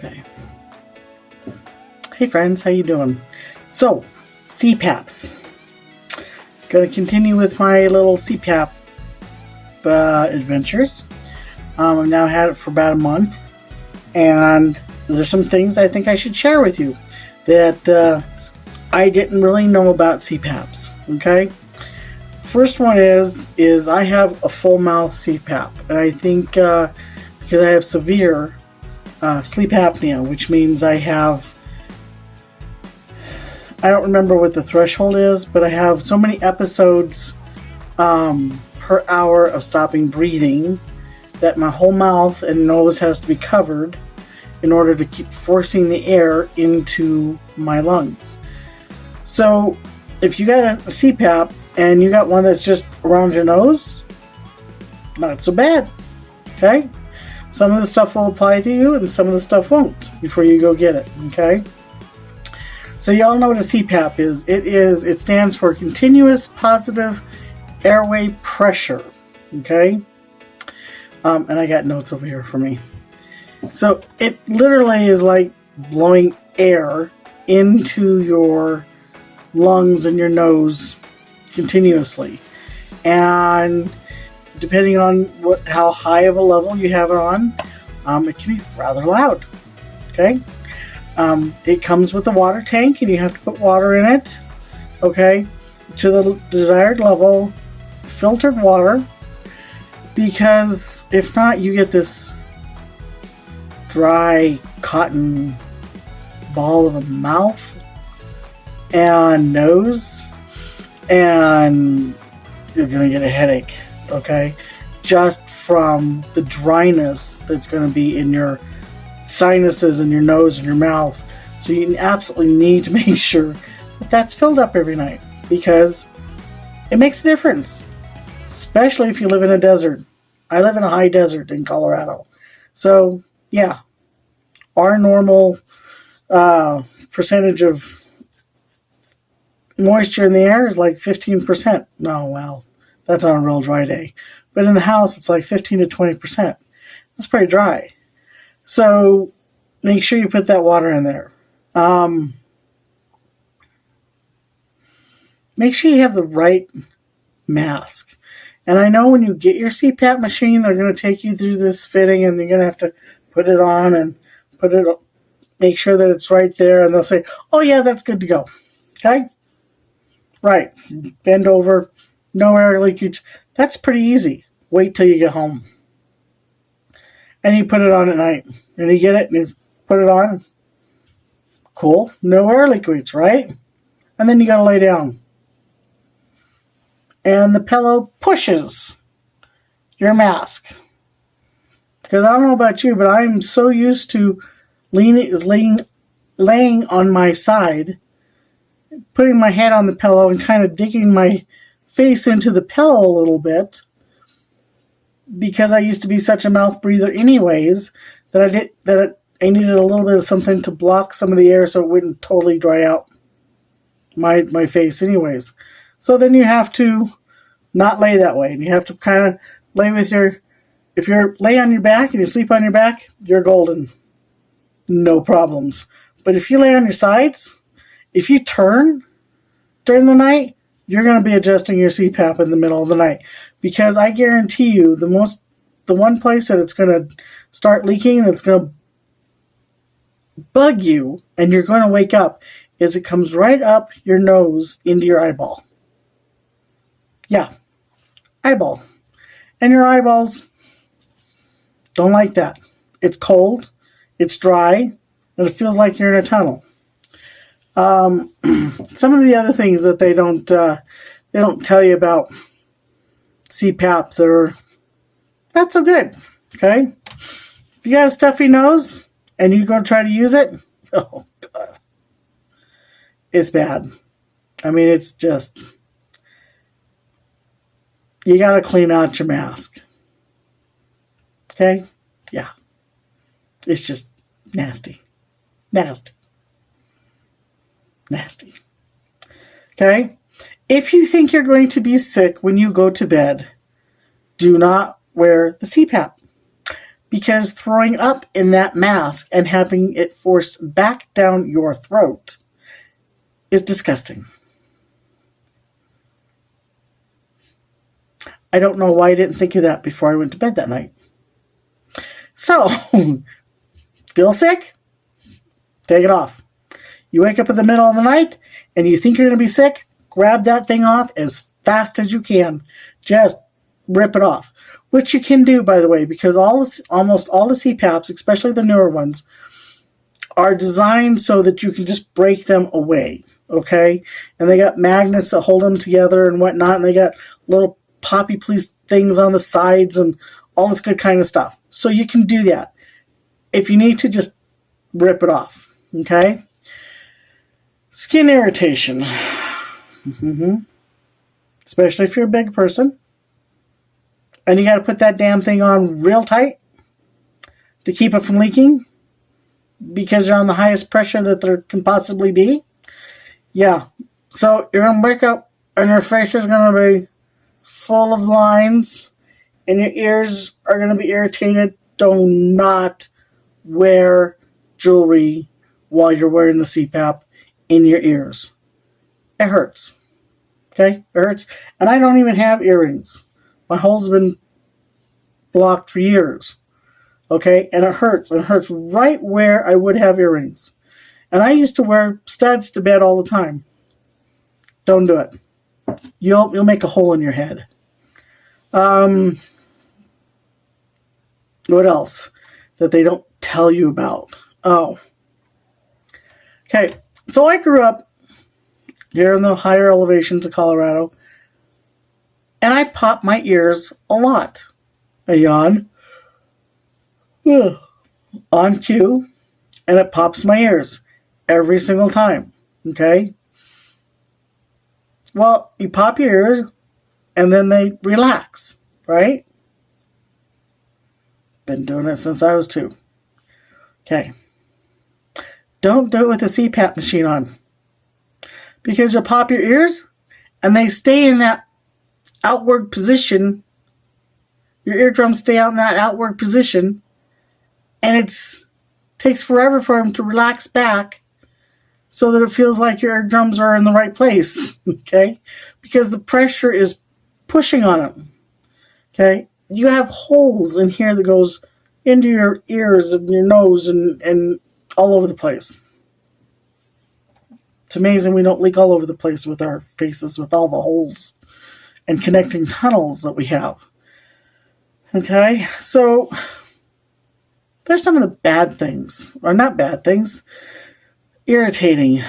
Okay. Hey friends, how you doing? So, CPAPs. Going to continue with my little CPAP adventures. I've now had it for about a month, and there's some things I think I should share with you that I didn't really know about CPAPs. Okay. First one is I have a full mouth CPAP, and I think because I have severe sleep apnea, which means I don't remember what the threshold is, but I have so many episodes per hour of stopping breathing that my whole mouth and nose has to be covered in order to keep forcing the air into my lungs. So if you got a CPAP and you got one that's just around your nose, not so bad. Okay? Some of the stuff will apply to you and some of the stuff won't before you go get it. Okay? So you all know what a CPAP is. It stands for Continuous Positive Airway Pressure. Okay? And I got notes over here for me. So it literally is like blowing air into your lungs and your nose continuously. And depending on how high of a level you have it on, it can be rather loud. Okay? It comes with a water tank, and you have to put water in it. Okay? To the desired level, filtered water. Because if not, you get this dry cotton ball of a mouth and nose, and you're going to get a headache, okay? Just from the dryness that's going to be in your sinuses and your nose and your mouth. So you absolutely need to make sure that that's filled up every night, because it makes a difference. Especially if you live in a desert. I live in a high desert in Colorado. So, yeah. Our normal percentage of moisture in the air is like 15%. No, well, that's on a real dry day. But in the house, it's like 15 to 20%. That's pretty dry. So, make sure you put that water in there. Make sure you have the right mask. And I know when you get your CPAP machine, they're going to take you through this fitting, and you're going to have to put it on and make sure that it's right there, and they'll say, oh yeah, that's good to go. Okay? Right. Bend over, no air leakage. That's pretty easy. Wait till you get home. And you put it on at night. And you get it, and you put it on. Cool. No air leakage, right? And then you got to lay down. And the pillow pushes your mask. Because I don't know about you, but I'm so used to laying on my side, putting my head on the pillow and kind of digging my face into the pillow a little bit, because I used to be such a mouth breather anyways, that I needed a little bit of something to block some of the air so it wouldn't totally dry out my face anyways. So then you have to not lay that way. And you have to kind of lay with if you're lay on your back and you sleep on your back, you're golden. No problems. But if you lay on your sides, if you turn during the night, you're going to be adjusting your CPAP in the middle of the night. Because I guarantee you, the one place that it's going to start leaking, that's going to bug you, and you're going to wake up, is it comes right up your nose into your eyeball. Yeah, eyeball. And your eyeballs don't like that. It's cold, it's dry, and it feels like you're in a tunnel. Some of the other things that they don't tell you about CPAPs that are not so good. Okay, if you got a stuffy nose and you're going to try to use it, oh god, it's bad. I mean, it's just, you got to clean out your mask. Okay? Yeah. It's just nasty. Nasty. Nasty. Okay? If you think you're going to be sick when you go to bed, do not wear the CPAP. because throwing up in that mask and having it forced back down your throat is disgusting. I don't know why I didn't think of that before I went to bed that night. So, feel sick? Take it off. You wake up in the middle of the night and you think you're going to be sick? Grab that thing off as fast as you can. Just rip it off. Which you can do, by the way, because almost all the CPAPs, especially the newer ones, are designed so that you can just break them away. Okay? And they got magnets that hold them together and whatnot, and they got little poppy please things on the sides and all this good kind of stuff. So you can do that. If you need to, just rip it off. Okay? Skin irritation. Especially if you're a big person. And you got to put that damn thing on real tight to keep it from leaking because you're on the highest pressure that there can possibly be. Yeah. So you're going to wake up and your face is going to be full of lines and your ears are going to be irritated. Do not wear jewelry while you're wearing the CPAP in your ears. It hurts. Okay? It hurts. And I don't even have earrings. My hole's have been blocked for years. Okay? And it hurts. It hurts right where I would have earrings. And I used to wear studs to bed all the time. Don't do it. You'll make a hole in your head. What else that they don't tell you about? Oh. Okay. So I grew up here in the higher elevations of Colorado. And I pop my ears a lot. I yawn. On cue. And it pops my ears. Every single time. Okay? Well, you pop your ears. And then they relax. Right? Been doing it since I was 2. Okay. Don't do it with a CPAP machine on. Because you'll pop your ears. And they stay in that outward position. Your eardrums stay out in that outward position, and it takes forever for them to relax back so that it feels like your eardrums are in the right place. Okay? Because the pressure is pushing on them. Okay? You have holes in here that goes into your ears and your nose and all over the place. It's amazing we don't leak all over the place with our faces with all the holes and connecting tunnels that we have. Okay, so there's some of the bad things, or not bad things, irritating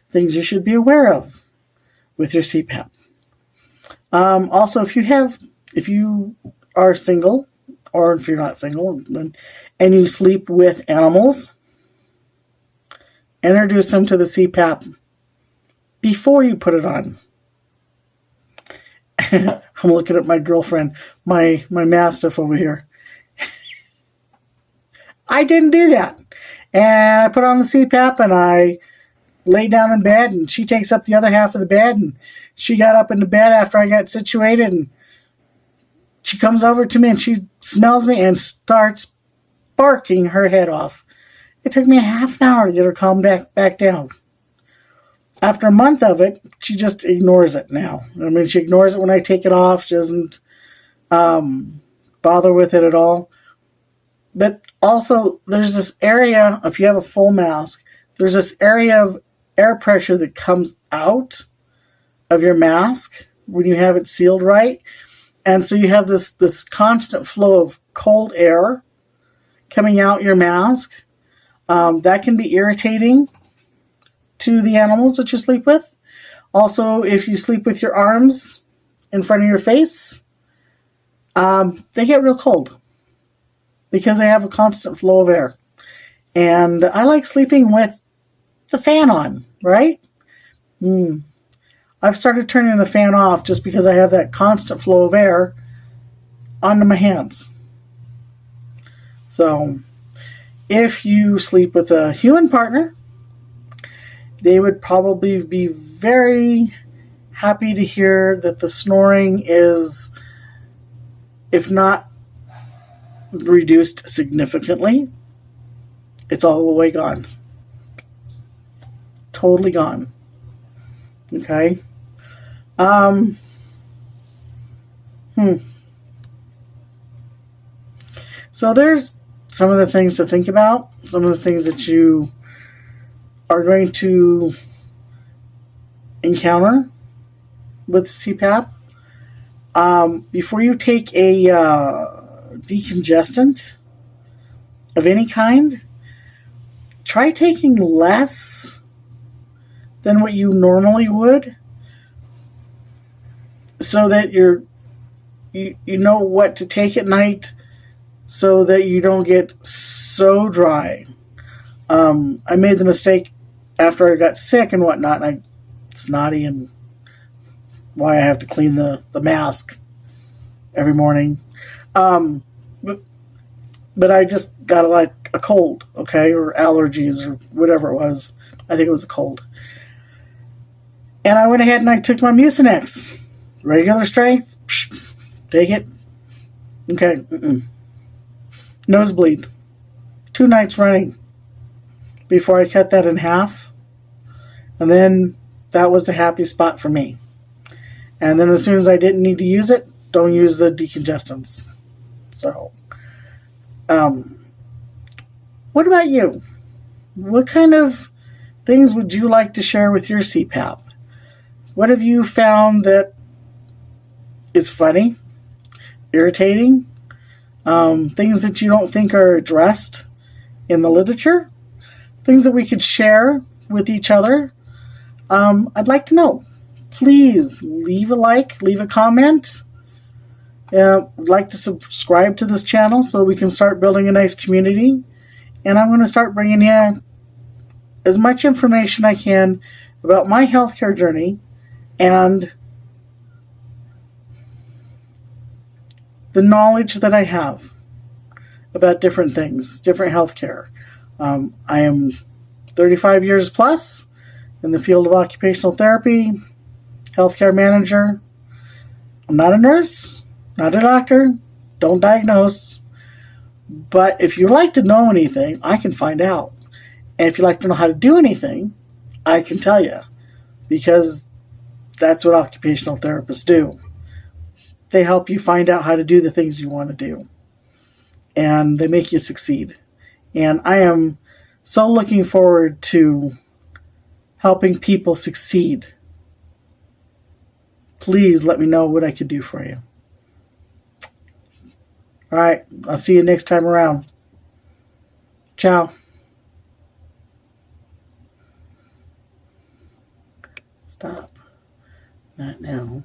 things you should be aware of with your CPAP. Also, if you are single, or if you're not single, and you sleep with animals, introduce them to the CPAP before you put it on. I'm looking at my girlfriend, my Mastiff over here. I didn't do that. And I put on the CPAP and I lay down in bed and she takes up the other half of the bed and she got up into bed after I got situated and she comes over to me and she smells me and starts barking her head off. It took me a half an hour to get her calmed back down. After a month of it, she just ignores it now. I mean, she ignores it when I take it off. She doesn't bother with it at all. But also, there's this area, if you have a full mask, there's this area of air pressure that comes out of your mask when you have it sealed right. And so you have this constant flow of cold air coming out your mask. That can be irritating to the animals that you sleep with. Also, if you sleep with your arms in front of your face, they get real cold because they have a constant flow of air. And I like sleeping with the fan on, right? I've started turning the fan off just because I have that constant flow of air onto my hands. So, if you sleep with a human partner, they would probably be very happy to hear that the snoring is, if not reduced significantly. It's all the way gone. Totally gone. Okay. So there's some of the things to think about, some of the things that you are going to encounter with CPAP. Before you take a decongestant of any kind, try taking less than what you normally would, so that you know what to take at night, so that you don't get so dry. I made the mistake after I got sick and whatnot, and snotty, and why I have to clean the mask every morning. But I just got like a cold, okay, or allergies or whatever it was. I think it was a cold. And I went ahead and I took my Mucinex. Regular strength. Take it. Okay. Nosebleed. 2 nights running before I cut that in half. And then that was the happy spot for me. And then as soon as I didn't need to use it, don't use the decongestants. So, what about you? What kind of things would you like to share with your CPAP? What have you found that is funny, irritating, things that you don't think are addressed in the literature, things that we could share with each other? I'd like to know. Please leave a like, leave a comment. I'd like to subscribe to this channel so we can start building a nice community. And I'm going to start bringing you as much information I can about my healthcare journey and the knowledge that I have about different things, different healthcare. I am 35 years plus in the field of occupational therapy, healthcare manager. I'm not a nurse, not a doctor, don't diagnose. But if you like to know anything, I can find out. And if you like to know how to do anything, I can tell you. Because that's what occupational therapists do. They help you find out how to do the things you want to do. And they make you succeed. And I am so looking forward to helping people succeed. Please let me know what I could do for you. All right, I'll see you next time around. Ciao. Stop. Not now.